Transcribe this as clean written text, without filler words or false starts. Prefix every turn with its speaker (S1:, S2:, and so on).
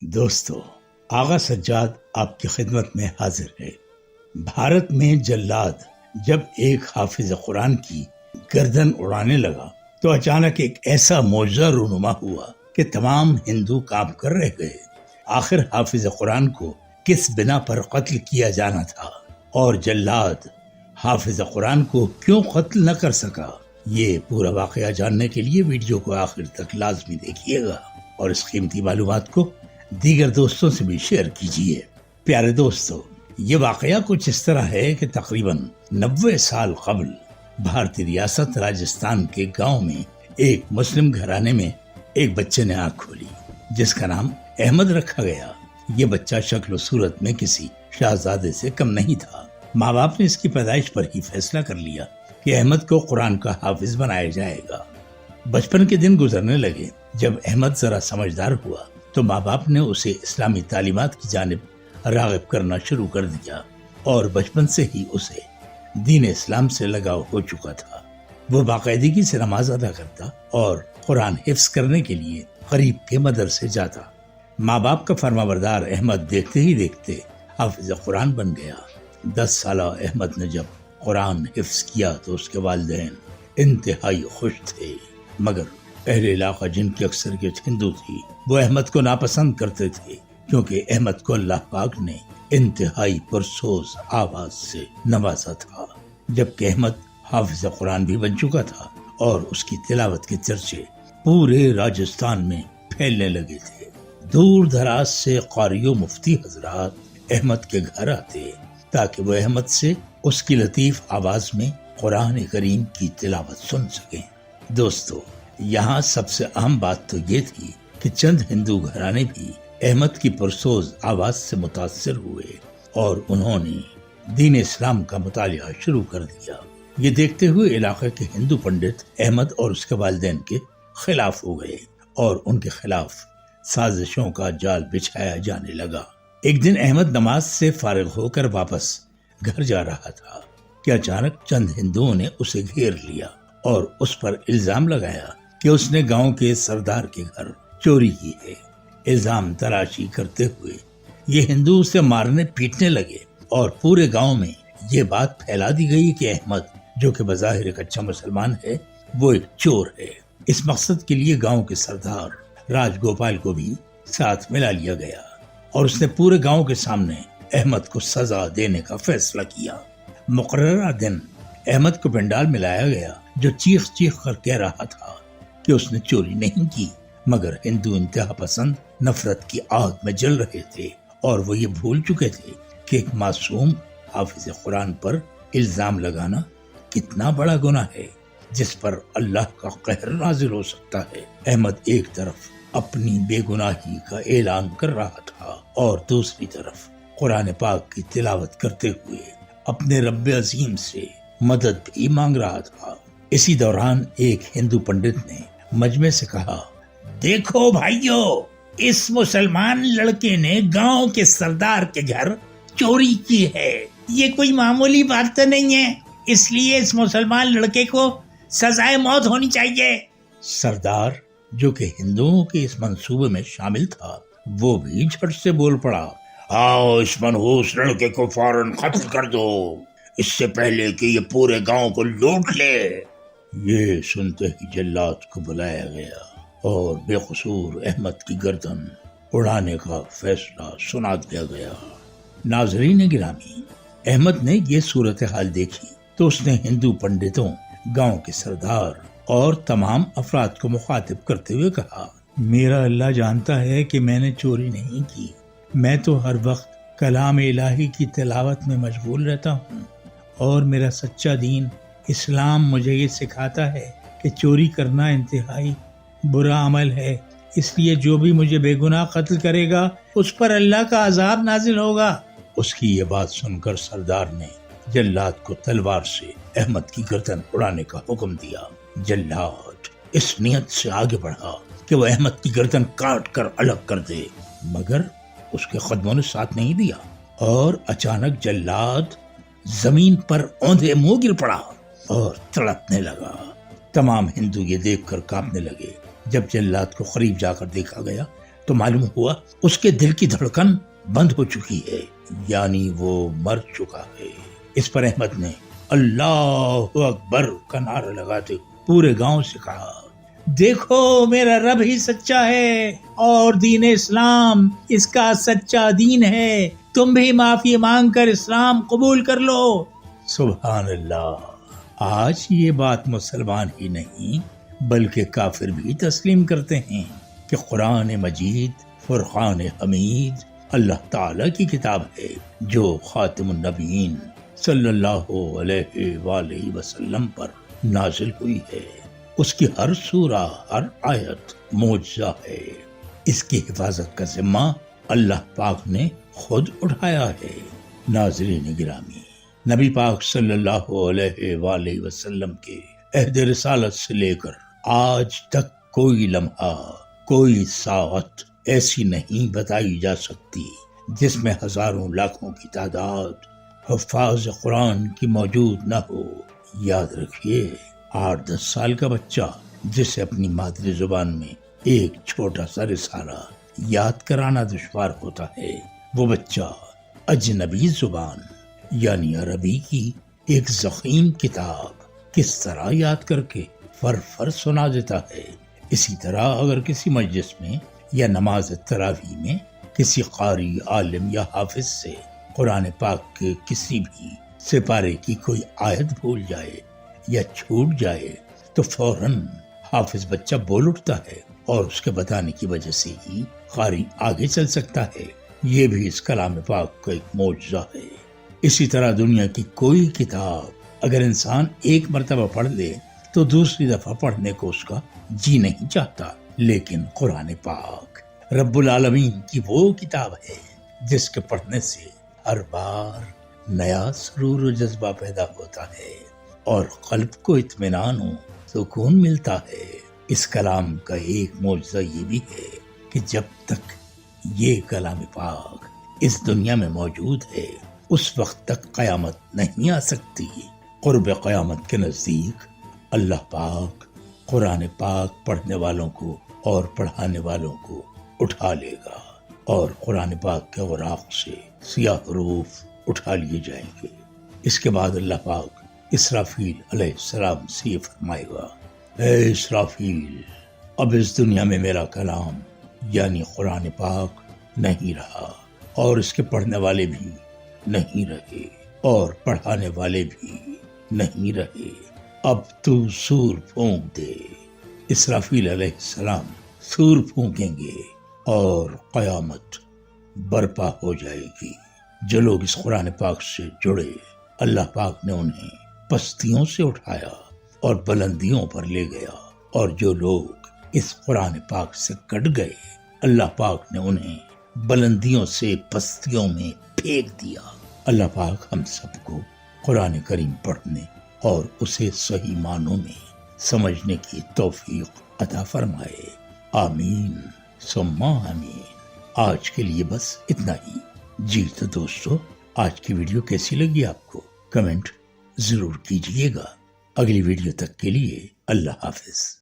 S1: دوستو، آغا سجاد آپ کی خدمت میں حاضر ہے۔ بھارت میں جلاد جب ایک حافظ قرآن کی گردن اڑانے لگا تو اچانک ایک ایسا معجزہ رونما ہوا کہ تمام ہندو کام کر رہ گئے۔ آخر حافظ قرآن کو کس بنا پر قتل کیا جانا تھا اور جلاد حافظ قرآن کو کیوں قتل نہ کر سکا؟ یہ پورا واقعہ جاننے کے لیے ویڈیو کو آخر تک لازمی دیکھیے گا اور اس قیمتی معلومات کو دیگر دوستوں سے بھی شیئر کیجیے۔ پیارے دوستو، یہ واقعہ کچھ اس طرح ہے کہ تقریباً 90 سال قبل بھارتی ریاست راجستھان کے گاؤں میں ایک مسلم گھرانے میں ایک بچے نے آنکھ کھولی جس کا نام احمد رکھا گیا۔ یہ بچہ شکل و صورت میں کسی شہزادے سے کم نہیں تھا۔ ماں باپ نے اس کی پیدائش پر ہی فیصلہ کر لیا کہ احمد کو قرآن کا حافظ بنایا جائے گا۔ بچپن کے دن گزرنے لگے۔ جب احمد ذرا سمجھدار ہوا تو ماں باپ نے اسے اسلامی تعلیمات کی جانب راغب کرنا شروع کر دیا اور بچپن سے ہی اسے دین اسلام سے لگاؤ ہو چکا تھا۔ وہ باقاعدگی سے نماز ادا کرتا اور قرآن حفظ کرنے کے لیے قریب کے مدرسے جاتا۔ ماں باپ کا فرمانبردار احمد دیکھتے ہی دیکھتے حافظ قرآن بن گیا۔ 10 سالہ احمد نے جب قرآن حفظ کیا تو اس کے والدین انتہائی خوش تھے، مگر اہل علاقہ جن کی اکثریت ہندو تھی وہ احمد کو ناپسند کرتے تھے کیونکہ احمد کو اللہ پاک نے انتہائی پرسوز آواز سے نوازا تھا۔ جبکہ احمد حافظ قرآن بھی بن چکا تھا اور اس کی تلاوت کے چرچے پورے راجستھان میں پھیلنے لگے تھے۔ دور دراز سے قاری و مفتی حضرات احمد کے گھر آتے تاکہ وہ احمد سے اس کی لطیف آواز میں قرآن کریم کی تلاوت سن سکیں۔ دوستو، یہاں سب سے اہم بات تو یہ تھی کہ چند ہندو گھرانے بھی احمد کی پرسوز آواز سے متاثر ہوئے اور انہوں نے دین اسلام کا مطالعہ شروع کر دیا۔ یہ دیکھتے ہوئے علاقے کے ہندو پنڈت احمد اور اس کے والدین کے خلاف ہو گئے اور ان کے خلاف سازشوں کا جال بچھایا جانے لگا۔ ایک دن احمد نماز سے فارغ ہو کر واپس گھر جا رہا تھا کہ اچانک چند ہندوؤں نے اسے گھیر لیا اور اس پر الزام لگایا کہ اس نے گاؤں کے سردار کے گھر چوری کی ہے۔ الزام تراشی کرتے ہوئے یہ ہندو اسے مارنے پیٹنے لگے اور پورے گاؤں میں یہ بات پھیلا دی گئی کہ احمد، جو کہ بظاہر ایک اچھا مسلمان ہے، وہ ایک چور ہے۔ اس مقصد کے لیے گاؤں کے سردار راج گوپال کو بھی ساتھ ملا لیا گیا اور اس نے پورے گاؤں کے سامنے احمد کو سزا دینے کا فیصلہ کیا۔ مقررہ دن احمد کو پنڈال میں لایا گیا جو چیخ چیخ کر کہہ رہا تھا کہ اس نے چوری نہیں کی، مگر ہندو انتہا پسند نفرت کی آگ میں جل رہے تھے اور وہ یہ بھول چکے تھے کہ ایک معصوم حافظ قرآن پر الزام لگانا کتنا بڑا گناہ ہے جس پر اللہ کا قہر نازل ہو سکتا ہے۔ احمد ایک طرف اپنی بے گناہی کا اعلان کر رہا تھا اور دوسری طرف قرآن پاک کی تلاوت کرتے ہوئے اپنے رب عظیم سے مدد بھی مانگ رہا تھا۔ اسی دوران ایک ہندو پنڈت نے مجمع سے کہا، دیکھو بھائیو، اس مسلمان لڑکے نے گاؤں کے سردار کے گھر چوری کی ہے۔ یہ کوئی معمولی بات تو نہیں ہے، اس لیے اس مسلمان لڑکے کو سزائے موت ہونی چاہیے۔ سردار، جو کہ ہندوؤں کے اس منصوبے میں شامل تھا، وہ بھی جھٹ سے بول پڑا، آؤ اس منحوس لڑکے کو فوراً قتل کر دو، اس سے پہلے کہ یہ پورے گاؤں کو لوٹ لے۔ یہ سنتے ہی جلاد کو بلایا گیا اور بے قصور احمد کی گردن اڑانے کا فیصلہ سنا دیا گیا۔ ناظرین گرامی، احمد نے یہ صورتحال دیکھی تو اس نے ہندو پنڈتوں، گاؤں کے سردار اور تمام افراد کو مخاطب کرتے ہوئے کہا، میرا اللہ جانتا ہے کہ میں نے چوری نہیں کی، میں تو ہر وقت کلام الہی کی تلاوت میں مشغول رہتا ہوں اور میرا سچا دین اسلام مجھے یہ سکھاتا ہے کہ چوری کرنا انتہائی برا عمل ہے، اس لیے جو بھی مجھے بے گناہ قتل کرے گا اس پر اللہ کا عذاب نازل ہوگا۔ اس کی یہ بات سن کر سردار نے جلاد کو تلوار سے احمد کی گردن اڑانے کا حکم دیا۔ جلاد اس نیت سے آگے بڑھا کہ وہ احمد کی گردن کاٹ کر الگ کر دے، مگر اس کے قدموں نے ساتھ نہیں دیا اور اچانک جلاد زمین پر اوندھے منہ گر پڑا اور تڑپنے لگا۔ تمام ہندو یہ دیکھ کر کانپنے لگے۔ جب جلاد کو قریب جا کر دیکھا گیا تو معلوم ہوا اس کے دل کی دھڑکن بند ہو چکی ہے، یعنی وہ مر چکا ہے۔ اس پر احمد نے اللہ اکبر کا نعرہ لگاتے پورے گاؤں سے کہا، دیکھو میرا رب ہی سچا ہے اور دین اسلام اس کا سچا دین ہے، تم بھی معافی مانگ کر اسلام قبول کر لو۔ سبحان اللہ! آج یہ بات مسلمان ہی نہیں بلکہ کافر بھی تسلیم کرتے ہیں کہ قرآن مجید فرقان حمید اللہ تعالی کی کتاب ہے جو خاتم النبیین صلی اللہ علیہ وآلہ وسلم پر نازل ہوئی ہے۔ اس کی ہر سورہ، ہر آیت معجزہ ہے۔ اس کی حفاظت کا ذمہ اللہ پاک نے خود اٹھایا ہے۔ ناظرین گرامی، نبی پاک صلی اللہ علیہ وآلہ وسلم کے عہد رسالت سے لے کر آج تک کوئی لمحہ، کوئی ساعت ایسی نہیں بتائی جا سکتی جس میں ہزاروں لاکھوں کی تعداد حفاظ قرآن کی موجود نہ ہو۔ یاد رکھیے، 8-10 سال کا بچہ جسے اپنی مادری زبان میں ایک چھوٹا سا رسالہ یاد کرانا دشوار ہوتا ہے، وہ بچہ اجنبی زبان یعنی عربی کی ایک ضخیم کتاب کس طرح یاد کر کے فر سنا دیتا ہے۔ اسی طرح اگر کسی مجلس میں یا نماز تراویح میں کسی قاری، عالم یا حافظ سے قرآن پاک کے کسی بھی سپارے کی کوئی آیت بھول جائے یا چھوٹ جائے تو فوراً حافظ بچہ بول اٹھتا ہے اور اس کے بتانے کی وجہ سے ہی قاری آگے چل سکتا ہے۔ یہ بھی اس کلام پاک کا ایک معجزہ ہے۔ اسی طرح دنیا کی کوئی کتاب اگر انسان ایک مرتبہ پڑھ لے تو دوسری دفعہ پڑھنے کو اس کا جی نہیں چاہتا، لیکن قرآن پاک رب العالمین کی وہ کتاب ہے جس کے پڑھنے سے ہر بار نیا سرور و جذبہ پیدا ہوتا ہے اور قلب کو اطمینان و سکون ملتا ہے۔ اس کلام کا ایک معجزہ یہ بھی ہے کہ جب تک یہ کلام پاک اس دنیا میں موجود ہے اس وقت تک قیامت نہیں آ سکتی۔ قرب قیامت کے نزدیک اللہ پاک قرآن پاک پڑھنے والوں کو اور پڑھانے والوں کو اٹھا لے گا اور قرآن پاک کے اوراق سے سیاہ حروف اٹھا لیے جائیں گے۔ اس کے بعد اللہ پاک اسرافیل علیہ السلام سے یہ فرمائے گا، اے اسرافیل، اب اس دنیا میں میرا کلام یعنی قرآن پاک نہیں رہا اور اس کے پڑھنے والے بھی نہیں رہے اور پڑھانے والے بھی نہیں رہے، اب تو سور پھونک دے۔ اسرافیل علیہ السلام سور پھونکیں گے اور قیامت برپا ہو جائے گی۔ جو لوگ اس قرآن پاک سے جڑے، اللہ پاک نے انہیں پستیوں سے اٹھایا اور بلندیوں پر لے گیا، اور جو لوگ اس قرآن پاک سے کٹ گئے، اللہ پاک نے انہیں بلندیوں سے پستیوں میں پھینک دیا۔ اللہ پاک ہم سب کو قرآن کریم پڑھنے اور اسے صحیح معنوں میں سمجھنے کی توفیق عطا فرمائے، آمین ثم آمین۔ آج کے لیے بس اتنا ہی۔ جی تو دوستو، آج کی ویڈیو کیسی لگی آپ کو؟ کمنٹ ضرور کیجئے گا۔ اگلی ویڈیو تک کے لیے اللہ حافظ۔